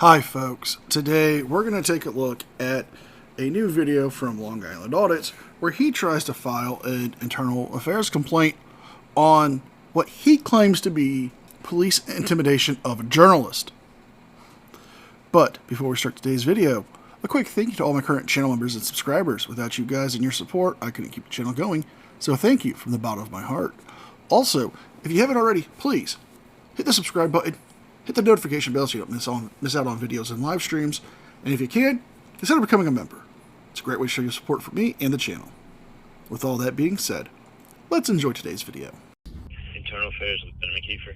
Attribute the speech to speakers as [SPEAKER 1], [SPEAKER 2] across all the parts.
[SPEAKER 1] Hi folks, today we're going to take a look at a new video from Island Audits where he tries to file an internal affairs complaint on what he claims to be police intimidation of a journalist. But before we start today's video, a quick thank you to all my current channel members and subscribers. Without you guys and your support, I couldn't keep the channel going, so thank you from the bottom of my heart. Also, if you haven't already, please hit the subscribe button. Hit the notification bell so you don't miss out on videos and live streams. And if you can, consider becoming a member. It's a great way to show your support for me and the channel. With all that being said, let's enjoy today's video.
[SPEAKER 2] Internal Affairs with Ben McKeefer.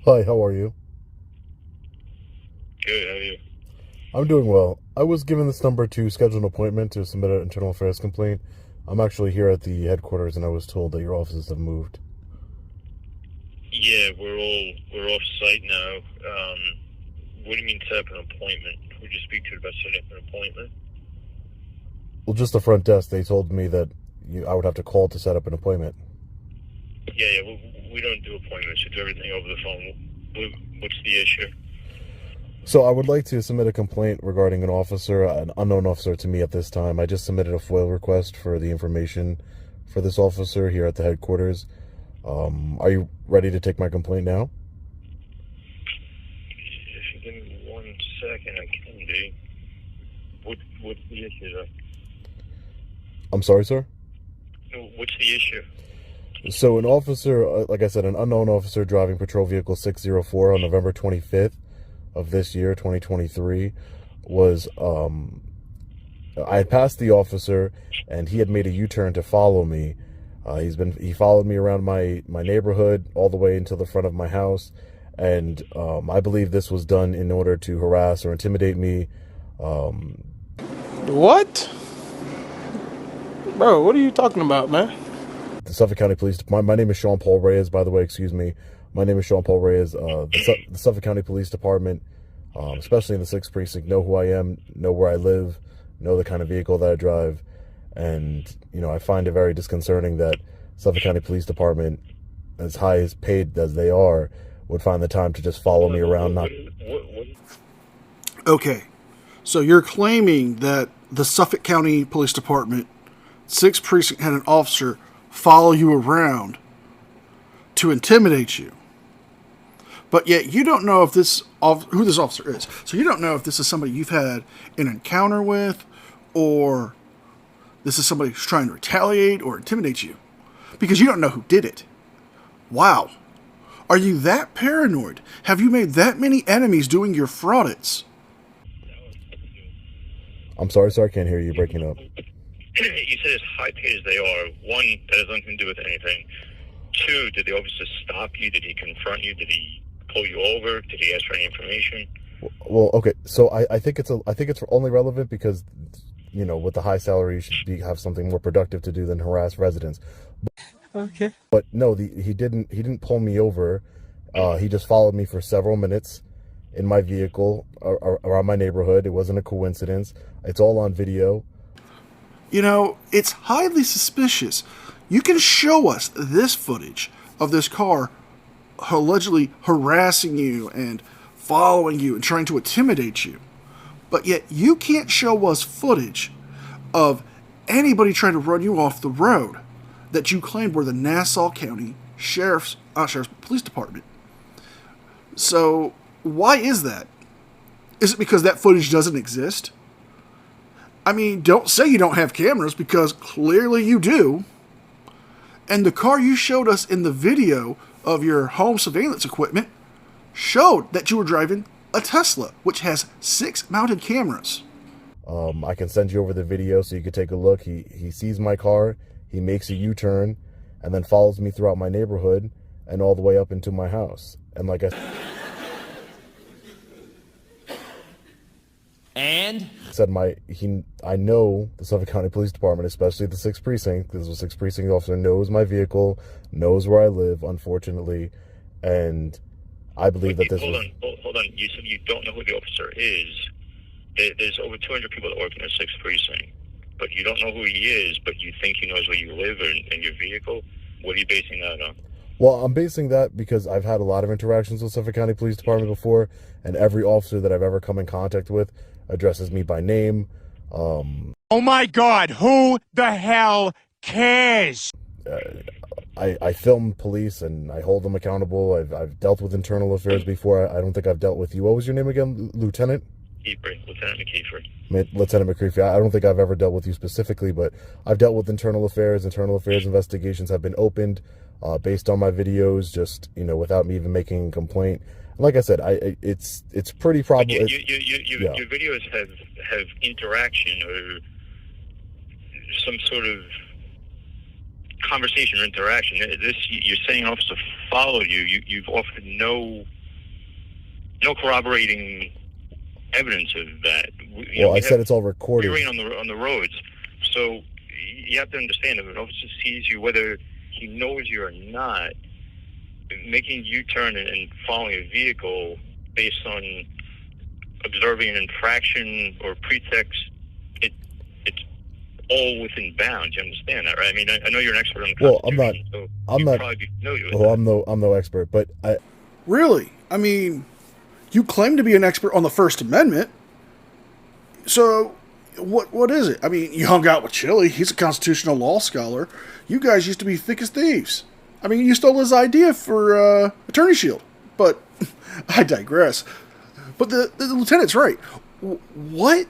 [SPEAKER 3] Hi, how are you?
[SPEAKER 2] Good, how are you?
[SPEAKER 3] I'm doing well. I was given this number to schedule an appointment to submit an internal affairs complaint. I'm actually here at the headquarters and I was told that your offices have moved.
[SPEAKER 2] Yeah, we're off site now. What do you mean set up an appointment? Would you speak to about setting up an appointment?
[SPEAKER 3] Well, just the front desk. They told me that I would have to call to set up an appointment.
[SPEAKER 2] Yeah, we don't do appointments. We do everything over the phone. What's the issue?
[SPEAKER 3] So I would like to submit a complaint regarding an unknown officer to me at this time. I just submitted a FOIL request for the information for this officer here at the headquarters. Are you ready to take my complaint now?
[SPEAKER 2] If you give me 1 second, I can be. What's the issue, though?
[SPEAKER 3] I'm sorry, sir?
[SPEAKER 2] What's the issue?
[SPEAKER 3] So an officer, like I said, an unknown officer driving patrol vehicle 604 on November 25th of this year, 2023, was, I had passed the officer and he had made a U-turn to follow me. He followed me around my neighborhood all the way into the front of my house, and I believe this was done in order to harass or intimidate me.
[SPEAKER 4] What? Bro, what are you talking about, man?
[SPEAKER 3] The Suffolk County Police Department. My name is Sean Paul Reyes, by the way, excuse me. My name is Sean Paul Reyes. The Suffolk County Police Department, especially in the 6th Precinct, know who I am, know where I live, know the kind of vehicle that I drive. And, I find it very disconcerting that Suffolk County Police Department, as high as paid as they are, would find the time to just follow me around.
[SPEAKER 1] Okay, so you're claiming that the Suffolk County Police Department 6th Precinct had an officer follow you around to intimidate you. But yet you don't know if who this officer is. So you don't know if this is somebody you've had an encounter with, or this is somebody who's trying to retaliate or intimidate you, because you don't know who did it. Wow. Are you that paranoid? Have you made that many enemies doing your fraudits?
[SPEAKER 3] I'm sorry, sir, I can't hear you. Breaking up.
[SPEAKER 2] You said as high paid as they are. 1, that has nothing to do with anything. 2, did the officer stop you? Did he confront you? Did he pull you over? Did he ask for any information?
[SPEAKER 3] Well, okay. So I think it's only relevant because, with the high salary, you should have something more productive to do than harass residents.
[SPEAKER 4] Okay.
[SPEAKER 3] But no, he didn't pull me over. He just followed me for several minutes in my vehicle around my neighborhood. It wasn't a coincidence. It's all on video.
[SPEAKER 1] It's highly suspicious. You can show us this footage of this car allegedly harassing you and following you and trying to intimidate you. But yet you can't show us footage of anybody trying to run you off the road that you claimed were the Nassau County Sheriff's Police Department. So why is that? Is it because that footage doesn't exist? I mean, don't say you don't have cameras, because clearly you do. And the car you showed us in the video of your home surveillance equipment showed that you were driving a Tesla, which has 6 mounted cameras.
[SPEAKER 3] I can send you over the video so you can take a look. He sees my car, he makes a U-turn, and then follows me throughout my neighborhood and all the way up into my house. And like I said, I know the Suffolk County Police Department, especially the 6th Precinct, because the 6th Precinct officer knows my vehicle, knows where I live, unfortunately, and I believe that this
[SPEAKER 2] Hold on. You said you don't know who the officer is. There's over 200 people that work in the 6th Precinct, but you don't know who he is, but you think he knows where you live and your vehicle. What are you basing that on?
[SPEAKER 3] Well, I'm basing that because I've had a lot of interactions with Suffolk County Police Department before, and every officer that I've ever come in contact with addresses me by name.
[SPEAKER 5] Oh my God, who the hell cares?
[SPEAKER 3] I film police and I hold them accountable. I've dealt with internal affairs before. I don't think I've dealt with you. What was your name again, Lieutenant?
[SPEAKER 2] Lieutenant McKeefer.
[SPEAKER 3] Lieutenant McCreefy. I don't think I've ever dealt with you specifically, but I've dealt with internal affairs. Internal affairs investigations have been opened based on my videos, just without me even making a complaint. And like I said, it's pretty probable.
[SPEAKER 2] Your videos have interaction or some sort of conversation or interaction. This, you're saying an officer followed you. You've offered no corroborating evidence of that.
[SPEAKER 3] I said it's all recorded.
[SPEAKER 2] We're on the roads, so you have to understand if an officer sees you, whether he knows you or not, making a U-turn and following a vehicle based on observing an infraction or pretext, it's all within bounds. You understand that, right? I mean, I know you're an expert on the Constitution, so I'm not familiar with that.
[SPEAKER 3] I'm no expert, but
[SPEAKER 1] Really? I mean, you claim to be an expert on the First Amendment. So, what is it? I mean, you hung out with Chili. He's a constitutional law scholar. You guys used to be thick as thieves. I mean, you stole his idea for Attorney Shield. But I digress. But the lieutenant's right. What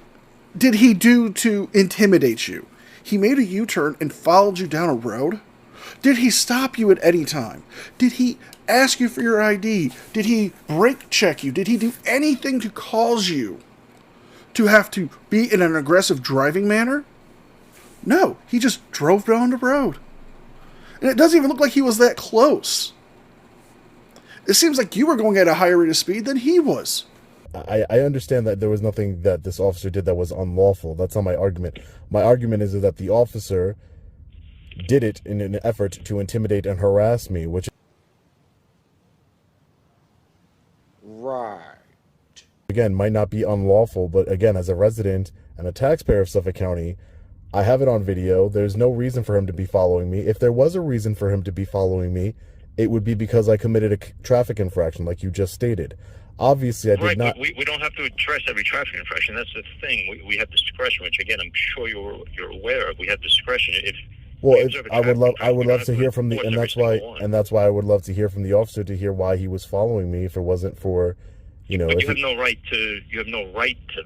[SPEAKER 1] did he do to intimidate you? He made a U-turn and followed you down a road? Did he stop you at any time? Did he ask you for your ID? Did he brake check you? Did he do anything to cause you to have to be in an aggressive driving manner? No, he just drove down the road. And it doesn't even look like he was that close. It seems like you were going at a higher rate of speed than he was.
[SPEAKER 3] I understand that there was nothing that this officer did that was unlawful. That's not my argument. My argument is that the officer did it in an effort to intimidate and harass me, which
[SPEAKER 6] Right.
[SPEAKER 3] again might not be unlawful, but again, as a resident and a taxpayer of Suffolk County, I have it on video. There's no reason for him to be following me. If there was a reason for him to be following me, it would be because I committed a traffic infraction, like you just stated. Obviously, I did not.
[SPEAKER 2] We don't have to address every traffic infraction. That's the thing. We have discretion, which again, I'm sure you're aware of. We have discretion.
[SPEAKER 3] I would love to hear from the, and that's why I would love to hear from the officer to hear why he was following me. If it wasn't for,
[SPEAKER 2] But you have no right to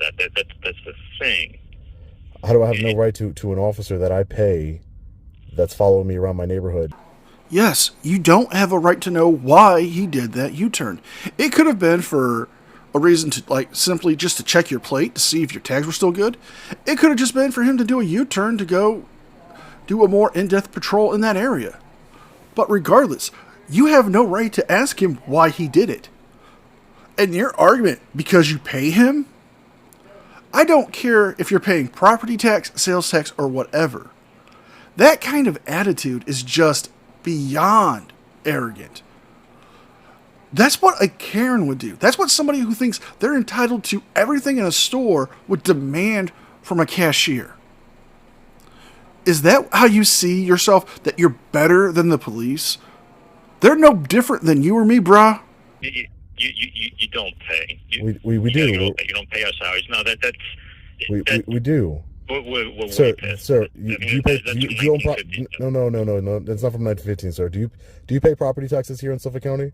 [SPEAKER 2] that. That's the thing.
[SPEAKER 3] How do I have no right to an officer that I pay that's following me around my neighborhood?
[SPEAKER 1] Yes, you don't have a right to know why he did that U-turn. It could have been for a reason to, simply just to check your plate to see if your tags were still good. It could have just been for him to do a U-turn to go do a more in-depth patrol in that area. But regardless, you have no right to ask him why he did it. And your argument, because you pay him? I don't care if you're paying property tax, sales tax, or whatever. That kind of attitude is just beyond arrogant. That's what a Karen would do. That's what somebody who thinks they're entitled to everything in a store would demand from a cashier. Is that how you see yourself, that you're better than the police? They're no different than you or me, brah.
[SPEAKER 2] You don't pay.
[SPEAKER 3] We do.
[SPEAKER 2] You don't pay our salaries. No,
[SPEAKER 3] we do.
[SPEAKER 2] Sir,
[SPEAKER 3] you pay. No. That's not from 1915, sir. Do you pay property taxes here in Suffolk County?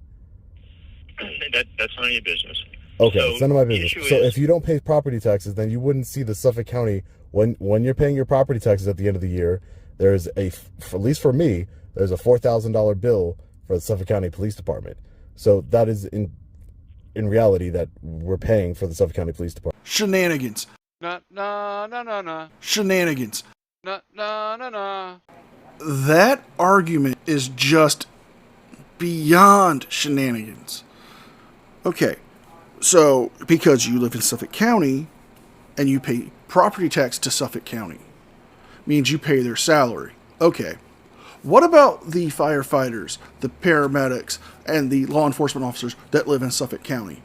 [SPEAKER 2] That's none of your business.
[SPEAKER 3] Okay,
[SPEAKER 2] So
[SPEAKER 3] it's none of my business. So if you don't pay property taxes, then you wouldn't see the Suffolk County when you're paying your property taxes at the end of the year. There's at least for me, there's a $4,000 bill for the Suffolk County Police Department. So that is in reality that we're paying for the Suffolk County Police Department.
[SPEAKER 1] Shenanigans.
[SPEAKER 6] No.
[SPEAKER 1] Shenanigans.
[SPEAKER 6] No.
[SPEAKER 1] That argument is just beyond shenanigans. Okay, so because you live in Suffolk County and you pay property tax to Suffolk County, means you pay their salary. Okay, what about the firefighters, the paramedics, and the law enforcement officers that live in Suffolk County?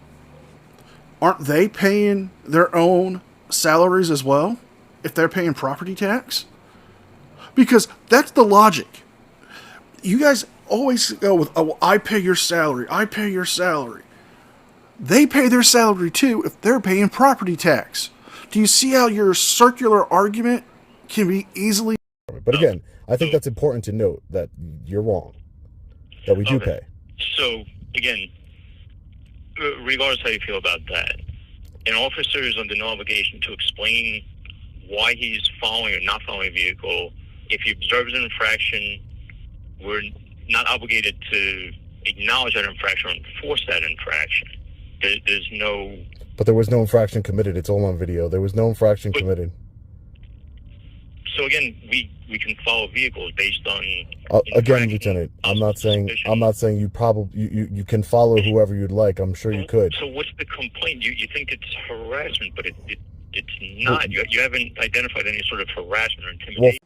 [SPEAKER 1] Aren't they paying their own salaries as well, if they're paying property tax? Because that's the logic. You guys always go with, oh, well, I pay your salary. I pay your salary. They pay their salary too if they're paying property tax. Do you see how your circular argument can be easily...
[SPEAKER 3] But again, I think that's important to note that you're wrong, that we do pay.
[SPEAKER 2] So, again, regardless how you feel about that, an officer is under no obligation to explain why he's following or not following a vehicle. If he observes an infraction, we're not obligated to acknowledge that infraction or enforce that infraction. There's no...
[SPEAKER 3] But there was no infraction committed. It's all on video. There was no infraction committed.
[SPEAKER 2] So again, we can follow vehicles based on...
[SPEAKER 3] again, Lieutenant, I'm not saying you can follow whoever you'd like. I'm sure you could.
[SPEAKER 2] So what's the complaint? You think it's harassment, but it's not. You haven't identified any sort of harassment or intimidation.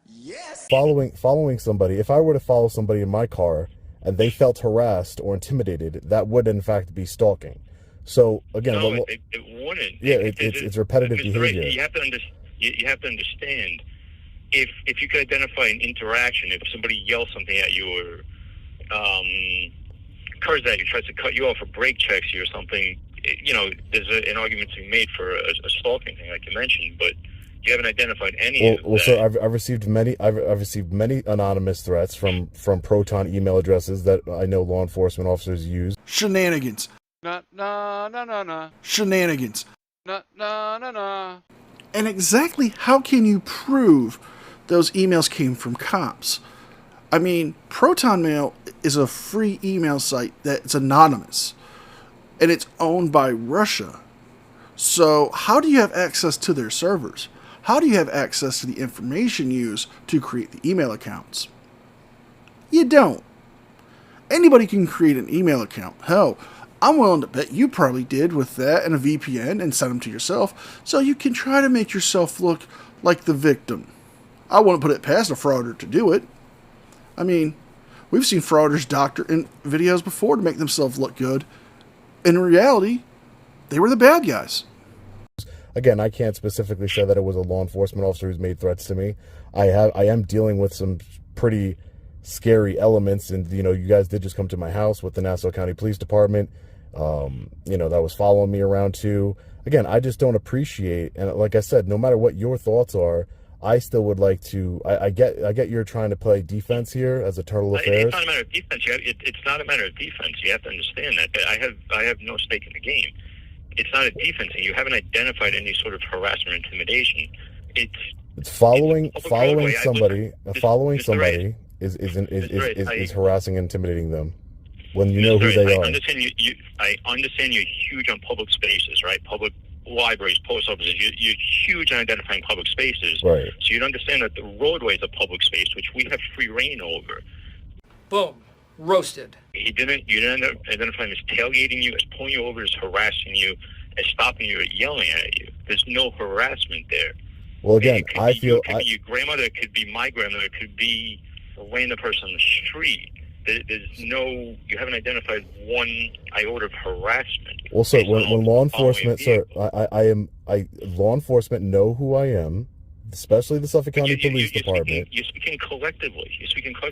[SPEAKER 3] Yes. Following somebody, if I were to follow somebody in my car and they felt harassed or intimidated, that would in fact be stalking. So again,
[SPEAKER 2] no, it wouldn't.
[SPEAKER 3] Yeah, it's repetitive behavior.
[SPEAKER 2] You have to understand. If you could identify an interaction, if somebody yells something at you or curses at you, tries to cut you off or brake checks you or something, there's an argument to be made for a stalking thing, like you mentioned, but you haven't identified any of that.
[SPEAKER 3] Sir, I've received many anonymous threats from Proton email addresses that I know law enforcement officers use.
[SPEAKER 1] Shenanigans.
[SPEAKER 6] No.
[SPEAKER 1] Shenanigans.
[SPEAKER 6] No.
[SPEAKER 1] And exactly how can you prove those emails came from cops? I mean, Proton Mail is a free email site that's anonymous, and it's owned by Russia. So how do you have access to their servers? How do you have access to the information used to create the email accounts? You don't. Anybody can create an email account. Hell, I'm willing to bet you probably did with that and a VPN and send them to yourself so you can try to make yourself look like the victim. I wouldn't put it past a frauder to do it. I mean, we've seen frauders doctor in videos before to make themselves look good. In reality, they were the bad guys.
[SPEAKER 3] Again, I can't specifically say that it was a law enforcement officer who's made threats to me. I am dealing with some pretty scary elements, and you guys did just come to my house with the Nassau County Police Department. That was following me around too. Again, I just don't appreciate, and like I said, no matter what your thoughts are, I still would like to. I get you're trying to play defense here as internal affairs.
[SPEAKER 2] It's not a matter of defense. It's not a matter of defense. You have to understand that. I have no stake in the game. It's not a defense. You haven't identified any sort of harassment or intimidation.
[SPEAKER 3] It's following somebody. Following somebody is harassing and intimidating them when you know who they are.
[SPEAKER 2] I understand you're huge on public spaces, right? Public libraries, post offices. You're huge on identifying public spaces.
[SPEAKER 3] Right. So
[SPEAKER 2] you'd understand that the roadway is a public space, which we have free reign over.
[SPEAKER 7] Boom. Roasted.
[SPEAKER 2] You didn't identify him as tailgating you, as pulling you over, as harassing you, as stopping you, or yelling at you. There's no harassment there.
[SPEAKER 3] Well, again, I feel...
[SPEAKER 2] It could be your grandmother, it could be my grandmother, it could be a random person on the street. There's no... You haven't identified one iota of harassment.
[SPEAKER 3] Well, sir, when law enforcement... Sir, law enforcement know who I am, especially the Suffolk County Police Department.
[SPEAKER 2] You're speaking collectively.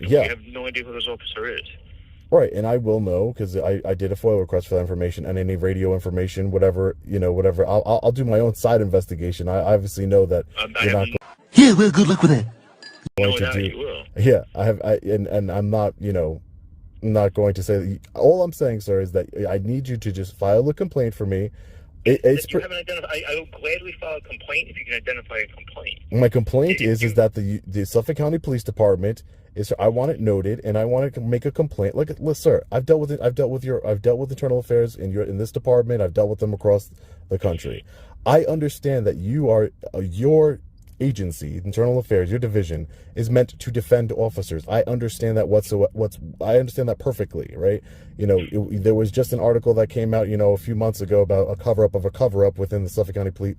[SPEAKER 3] Yeah.
[SPEAKER 2] You have no idea who this officer is.
[SPEAKER 3] Right, and I will know because I did a FOIA request for that information and any radio information, whatever. I'll do my own side investigation. I obviously know that you're not.
[SPEAKER 8] Yeah, well, good luck with that.
[SPEAKER 2] No doubt you will.
[SPEAKER 3] Yeah, and I'm not, not going to say that. All I'm saying, sir, is that I need you to just file a complaint for me.
[SPEAKER 2] I will gladly file a complaint if you can identify a complaint.
[SPEAKER 3] My complaint is that the Suffolk County Police Department is. I want it noted, and I want to make a complaint. Look, sir, I've dealt with internal affairs in this department. I've dealt with them across the country. I understand that your agency, internal affairs, your division is meant to defend officers. I understand that I understand that perfectly, right? There was just an article that came out, a few months ago about a cover-up within the Suffolk County Police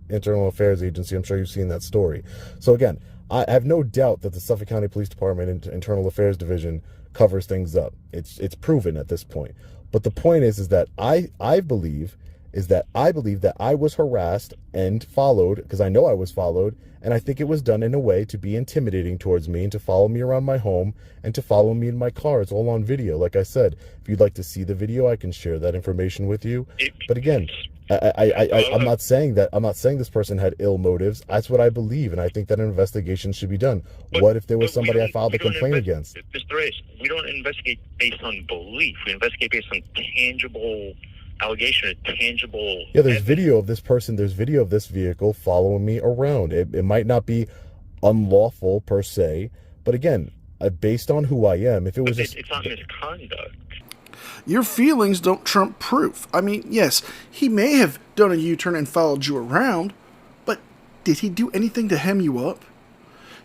[SPEAKER 3] Internal Affairs Agency. I'm sure you've seen that story. So again, I have no doubt that the Suffolk County Police Department Internal Affairs Division covers things up. It's proven at this point. But the point is that I believe, is that I believe that I was harassed and followed, because I know I was followed, and I think it was done in a way to be intimidating towards me and to follow me around my home and to follow me in my car. It's all on video. Like I said, if you'd like to see the video, I can share that information with you. But again, I'm not saying that. I'm not saying this person had ill motives. That's what I believe, and I think that an investigation should be done. What if there was somebody I filed a complaint against?
[SPEAKER 2] Mr. Reyes, we don't investigate based on belief. We investigate based on tangible allegation, tangible.
[SPEAKER 3] Yeah, there's video of this person. There's video of this vehicle following me around. It might not be unlawful per se, but again, based on who I am, if it was just,
[SPEAKER 2] it's not misconduct.
[SPEAKER 1] Your feelings don't trump proof. I mean, yes, he may have done a U-turn and followed you around, but did he do anything to hem you up?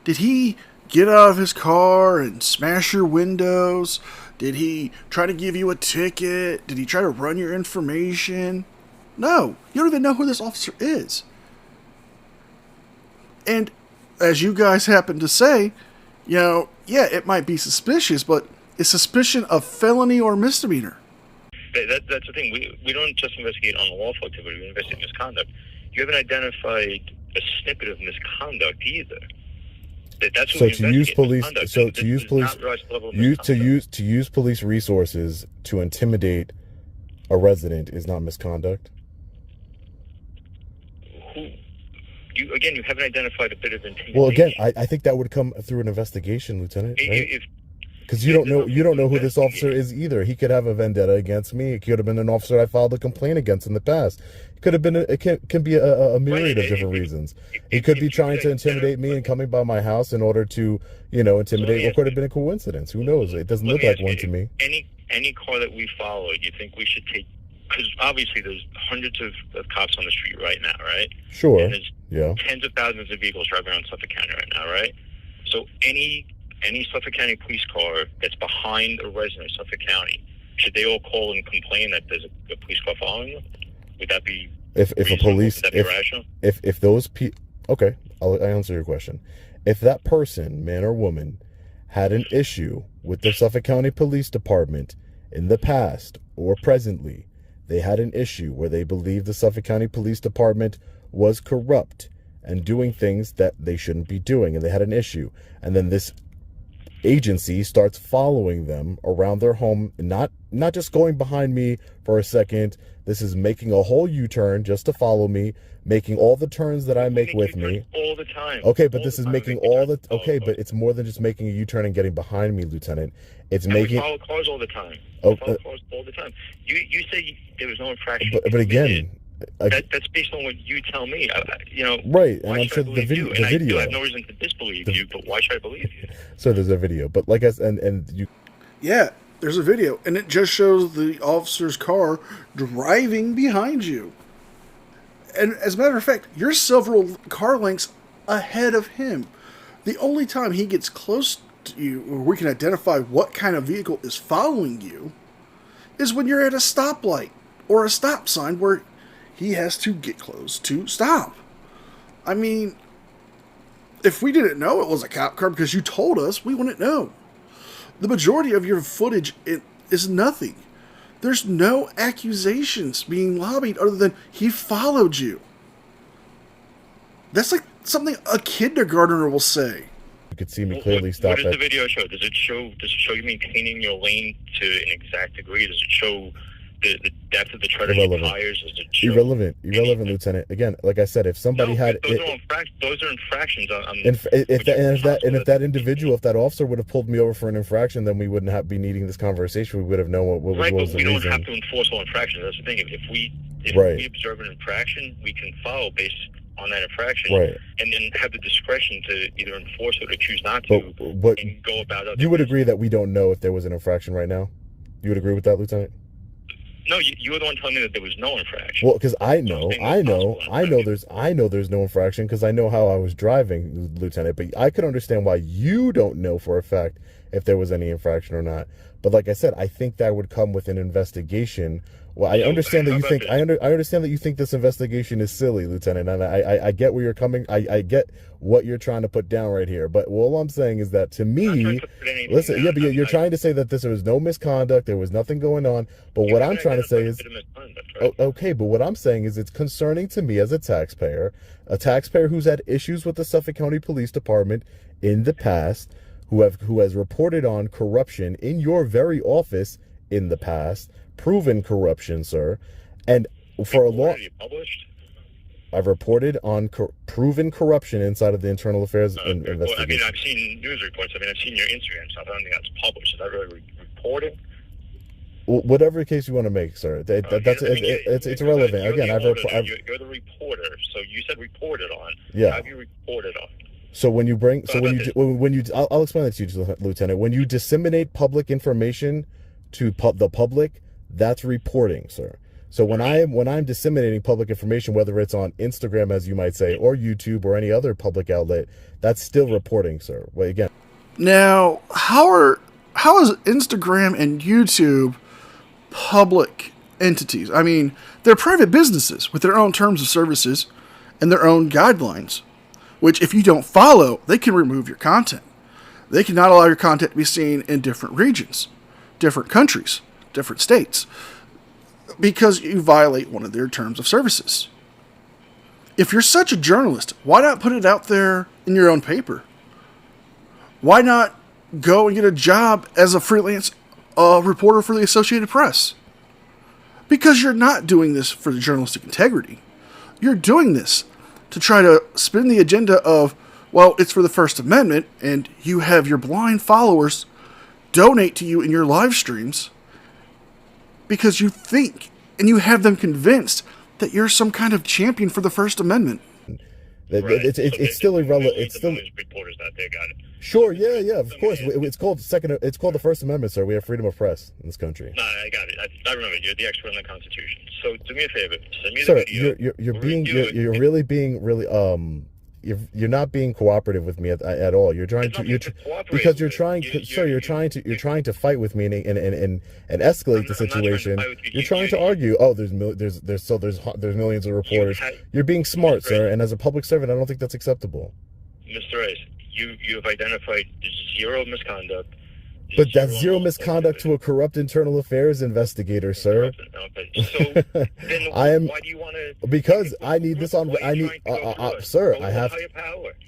[SPEAKER 1] Did he get out of his car and smash your windows? Did he try to give you a ticket? Did he try to run your information? No, you don't even know who this officer is. And as you guys happen to say, yeah, it might be suspicious, but it's suspicion of felony or misdemeanor.
[SPEAKER 2] That's the thing. We don't just investigate unlawful activity. We investigate misconduct. You haven't identified a snippet of misconduct either. That's what
[SPEAKER 3] to use police resources to intimidate a resident is not misconduct.
[SPEAKER 2] You haven't identified a bit of intimidation.
[SPEAKER 3] Well, again, I think that would come through an investigation, Lieutenant. Right? Because you don't know who this officer is either. He could have a vendetta against me. It could have been an officer I filed a complaint against in the past. It could have been. It can be a myriad of different reasons. He could be trying to intimidate me and coming by my house in order to, intimidate. Or could have been a coincidence. Who knows? It doesn't look like one to me.
[SPEAKER 2] Any car that we followed, you think we should take? Because obviously there's hundreds of cops on the street right now, right?
[SPEAKER 3] Sure.
[SPEAKER 2] And there's
[SPEAKER 3] yeah.
[SPEAKER 2] Tens of thousands of vehicles driving around Suffolk County right now, right? So any Suffolk County police car that's behind a resident of Suffolk County, should they all call and complain that there's a police car following them? Would that be rational?
[SPEAKER 3] If those people, okay, I'll answer your question. If that person, man or woman, had an issue with the Suffolk County Police Department in the past or presently, they had an issue where they believed the Suffolk County Police Department was corrupt and doing things that they shouldn't be doing, and they had an issue, and then this agency starts following them around their home, not just going behind me for a second. This is making a whole U-turn just to follow me, making all the turns that I make with me
[SPEAKER 2] all the time.
[SPEAKER 3] Okay, but this is making all the okay, but it's more than just making a U-turn and getting behind me, Lieutenant. It's making.
[SPEAKER 2] We follow cars all the time. Cars all the time. You say there was no infraction,
[SPEAKER 3] but again.
[SPEAKER 2] That's based on what you tell me.
[SPEAKER 3] Right, and I'm sure the video.
[SPEAKER 2] I do have no reason to disbelieve you, but why should I believe you?
[SPEAKER 3] So there's a video, but like I said, and you.
[SPEAKER 1] Yeah, there's a video, and it just shows the officer's car driving behind you. And as a matter of fact, you're several car lengths ahead of him. The only time he gets close to you, or we can identify what kind of vehicle is following you, is when you're at a stoplight or a stop sign where he has to get close to stop. I mean, if we didn't know it was a cop car because you told us, we wouldn't know. The majority of your footage is nothing. There's no accusations being lobbied other than he followed you. That's like something a kindergartner will say.
[SPEAKER 3] You could see me clearly stop.
[SPEAKER 2] What does the video show? Does it show you maintaining your lane to an exact degree? Does it show the depth of the tread of your tires? Does it show
[SPEAKER 3] irrelevant, Lieutenant. Again, like I said, if somebody had
[SPEAKER 2] those are infractions.
[SPEAKER 3] If that individual, if that officer would have pulled me over for an infraction, then we wouldn't be needing this conversation. We would have known what was the reason. Right, but we don't
[SPEAKER 2] have to enforce all infractions. That's the thing. If we observe an infraction, we can follow based on that infraction,
[SPEAKER 3] right,
[SPEAKER 2] and then have the discretion to either enforce it or choose not to,
[SPEAKER 3] but
[SPEAKER 2] and go about other.
[SPEAKER 3] You would agree that we don't know if there was an infraction right now? You would agree with that, Lieutenant?
[SPEAKER 2] No, you were the one telling me that there was no infraction.
[SPEAKER 3] Well, because I know there's no infraction because I know how I was driving, Lieutenant. But I could understand why you don't know for a fact if there was any infraction or not. But like I said, I think that would come with an investigation. Well, I understand that you think I understand that you think this investigation is silly, Lieutenant, and I get where you're coming. I get what you're trying to put down right here. But all I'm saying is that to me, listen, but you're trying to say that there was no misconduct, there was nothing going on. But what I'm trying to say is, Okay, but what I'm saying is it's concerning to me as a taxpayer who's had issues with the Suffolk County Police Department in the past, who has reported on corruption in your very office in the past, proven corruption, sir, and for a long.
[SPEAKER 2] Published?
[SPEAKER 3] I've reported on proven corruption inside of the Internal Affairs investigation.
[SPEAKER 2] Well, I mean, I've seen news reports. I mean, I've seen your Instagram stuff. I don't think that's published. Is that really reporting?
[SPEAKER 3] Well, whatever case you want to make, sir. It's irrelevant. Again,
[SPEAKER 2] you're the reporter, so you said reported on.
[SPEAKER 3] Yeah.
[SPEAKER 2] Have you reported on?
[SPEAKER 3] So when you I'll explain that to you, Lieutenant. When you disseminate public information to the public, that's reporting, sir. So when I'm disseminating public information, whether it's on Instagram, as you might say, or YouTube or any other public outlet, that's still reporting, sir. Well, again.
[SPEAKER 1] Now, how is Instagram and YouTube public entities? I mean, they're private businesses with their own terms of services and their own guidelines, which if you don't follow, they can remove your content. They cannot allow your content to be seen in different regions, different countries, different states, because you violate one of their terms of services. If you're such a journalist, why not put it out there in your own paper? Why not go and get a job as a freelance reporter for the Associated Press? Because you're not doing this for the journalistic integrity. You're doing this to try to spin the agenda of, well, it's for the First Amendment, and you have your blind followers donate to you in your live streams because you think and you have them convinced that you're some kind of champion for the First Amendment.
[SPEAKER 3] Right. It's still irrelevant. It's still
[SPEAKER 2] reporters out there got it.
[SPEAKER 3] Sure, yeah, of course. It's called the First Amendment, sir. We have freedom of press in this country.
[SPEAKER 2] No, I got it. I remember. You're the expert in the Constitution. So do me a favor. Send me
[SPEAKER 3] sir,
[SPEAKER 2] the video.
[SPEAKER 3] You're really being you're not being cooperative with me at all. You're trying to you're trying to fight with me and escalate the situation. You're trying to argue. Oh, there's millions of reporters. You're being smart, sir. And as a public servant, I don't think that's acceptable.
[SPEAKER 2] Mr. Rice, you have identified zero misconduct.
[SPEAKER 3] But that's zero misconduct to a corrupt internal affairs investigator, sir.
[SPEAKER 2] So then why do you want to?
[SPEAKER 3] Because I need this on. I need, sir. I have.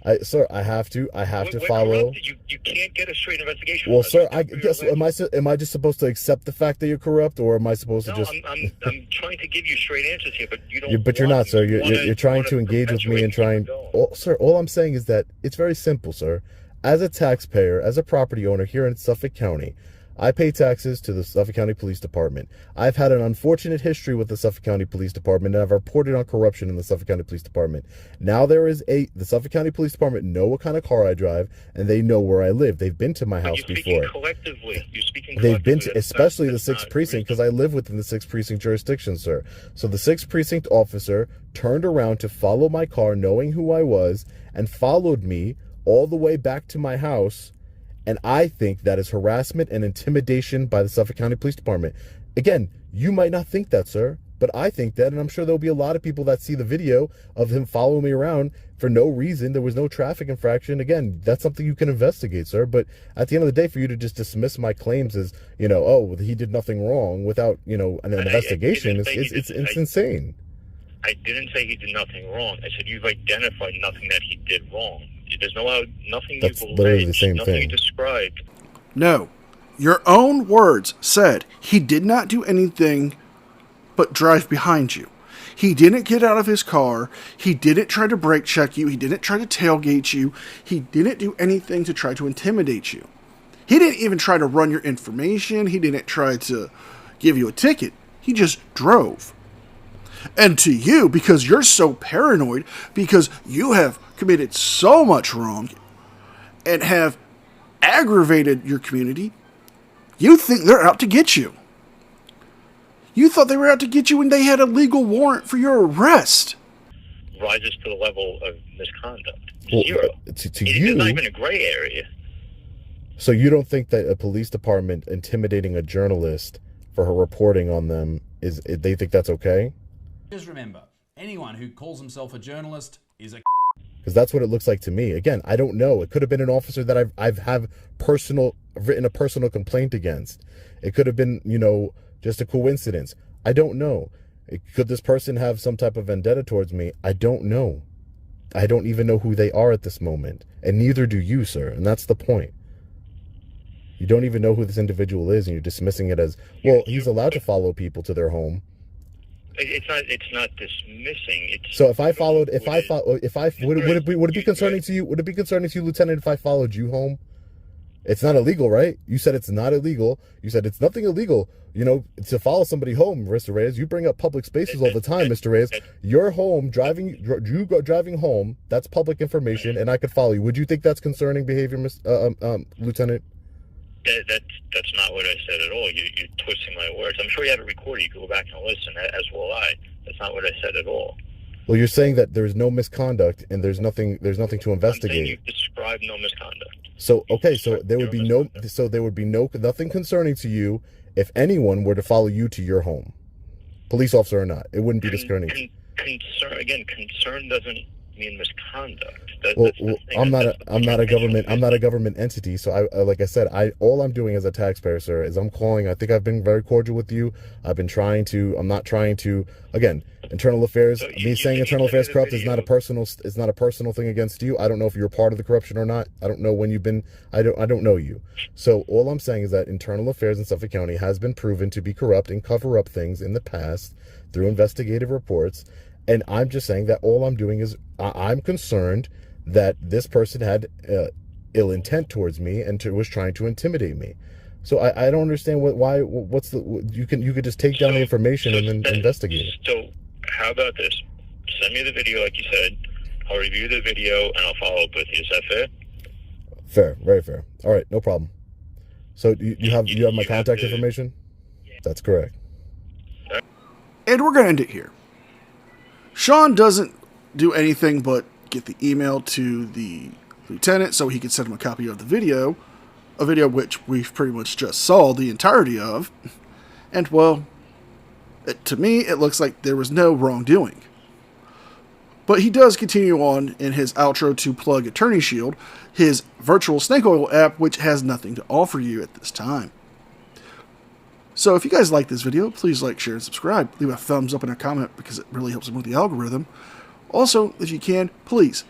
[SPEAKER 3] I have to follow.
[SPEAKER 2] You can't get a straight investigation.
[SPEAKER 3] Well, sir, I guess am I just supposed to accept the fact that you're corrupt, or am I supposed to just?
[SPEAKER 2] I'm trying to give you straight answers here, but you don't.
[SPEAKER 3] But you're not, sir. You're trying to engage with me and trying. Sir, all I'm saying is that it's very simple, sir. As a taxpayer, as a property owner here in Suffolk County, I pay taxes to the Suffolk County Police Department. I've had an unfortunate history with the Suffolk County Police Department, and I've reported on corruption in the Suffolk County Police Department. Now the Suffolk County Police Department know what kind of car I drive, and they know where I live. They've been to my house before.
[SPEAKER 2] You're speaking collectively.
[SPEAKER 3] They've been to, especially the 6th Precinct, because I live within the 6th Precinct jurisdiction, sir. So the 6th Precinct officer turned around to follow my car, knowing who I was, and followed me all the way back to my house, and I think that is harassment and intimidation by the Suffolk County Police Department. Again, you might not think that, sir, but I think that, and I'm sure there'll be a lot of people that see the video of him following me around for no reason. There was no traffic infraction. Again, that's something you can investigate, sir, but at the end of the day, for you to just dismiss my claims as, oh, he did nothing wrong without, an investigation, it's insane.
[SPEAKER 2] I didn't say he did nothing wrong. I said you've identified nothing that he did wrong. There's nothing
[SPEAKER 3] That's
[SPEAKER 2] you've
[SPEAKER 3] literally
[SPEAKER 2] alleged,
[SPEAKER 3] the same
[SPEAKER 2] nothing
[SPEAKER 3] thing.
[SPEAKER 2] you described.
[SPEAKER 1] No. Your own words said he did not do anything but drive behind you. He didn't get out of his car. He didn't try to brake check you. He didn't try to tailgate you. He didn't do anything to try to intimidate you. He didn't even try to run your information. He didn't try to give you a ticket. He just drove. And to you, because you're so paranoid, because you have committed so much wrong and have aggravated your community, you think they're out to get you. You thought they were out to get you when they had a legal warrant for your arrest.
[SPEAKER 2] Rises to the level of misconduct.
[SPEAKER 3] Well,
[SPEAKER 2] Zero.
[SPEAKER 3] To you,
[SPEAKER 2] it's not even a gray area.
[SPEAKER 3] So you don't think that a police department intimidating a journalist for her reporting on them they think that's okay?
[SPEAKER 8] Just remember, anyone who calls himself a journalist is a
[SPEAKER 3] because that's what it looks like to me. Again, I don't know. It could have been an officer that I've written a personal complaint against. It could have been, just a coincidence. I don't know. Could this person have some type of vendetta towards me? I don't know. I don't even know who they are at this moment. And neither do you, sir. And that's the point. You don't even know who this individual is, and you're dismissing it as, well, he's allowed to follow people to their home.
[SPEAKER 2] It's not dismissing. It's
[SPEAKER 3] so would it be concerning to you? Would it be concerning to you, Lieutenant, if I followed you home? It's not illegal, right? You said it's not illegal. You said it's nothing illegal, to follow somebody home, Mr. Reyes. You bring up public spaces all the time, Mr. Reyes. You're home, driving home, that's public information, and I could follow you. Would you think that's concerning behavior, Lieutenant?
[SPEAKER 2] That's not what I said at all. You're twisting my words. I'm sure you have it recorded. You can go back and listen, as will I. That's not what I said at all.
[SPEAKER 3] Well, you're saying that there's no misconduct and there's nothing to investigate.
[SPEAKER 2] You described no misconduct.
[SPEAKER 3] So there would be nothing concerning to you if anyone were to follow you to your home, police officer or not. It wouldn't be concerning.
[SPEAKER 2] Concern doesn't mean misconduct.
[SPEAKER 3] I'm not a government entity. So like I said, all I'm doing as a taxpayer, sir, is I'm calling. I think I've been very cordial with you. I'm not trying to, again, internal affairs. Saying internal affairs corrupt is not a personal thing against you. I don't know if you're part of the corruption or not. I don't know when you've been. I don't know you. So all I'm saying is that internal affairs in Suffolk County has been proven to be corrupt and cover up things in the past through investigative reports. And I'm just saying that all I'm doing is I'm concerned that this person had ill intent towards me and was trying to intimidate me. So I don't understand you could just take down the information and then investigate it.
[SPEAKER 2] So how about this? Send me the video like you said. I'll review the video and I'll follow up with you. Is that fair?
[SPEAKER 3] Fair, very fair. All right, no problem. So you have my contact information? That's correct.
[SPEAKER 1] And we're going to end it here. Sean doesn't do anything but get the email to the lieutenant so he can send him a copy of the video, a video which we've pretty much just saw the entirety of. And, well, to me, it looks like there was no wrongdoing. But he does continue on in his outro to plug Attorney Shield, his virtual snake oil app, which has nothing to offer you at this time. So if you guys like this video, please like, share, and subscribe. Leave a thumbs up and a comment because it really helps with the algorithm. Also, if you can, please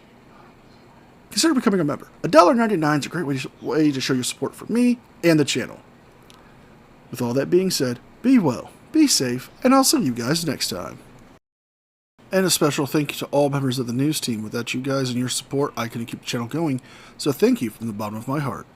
[SPEAKER 1] consider becoming a member. $1.99 is a great way to show your support for me and the channel. With all that being said, be well, be safe, and I'll see you guys next time. And a special thank you to all members of the news team. Without you guys and your support, I couldn't keep the channel going, so thank you from the bottom of my heart.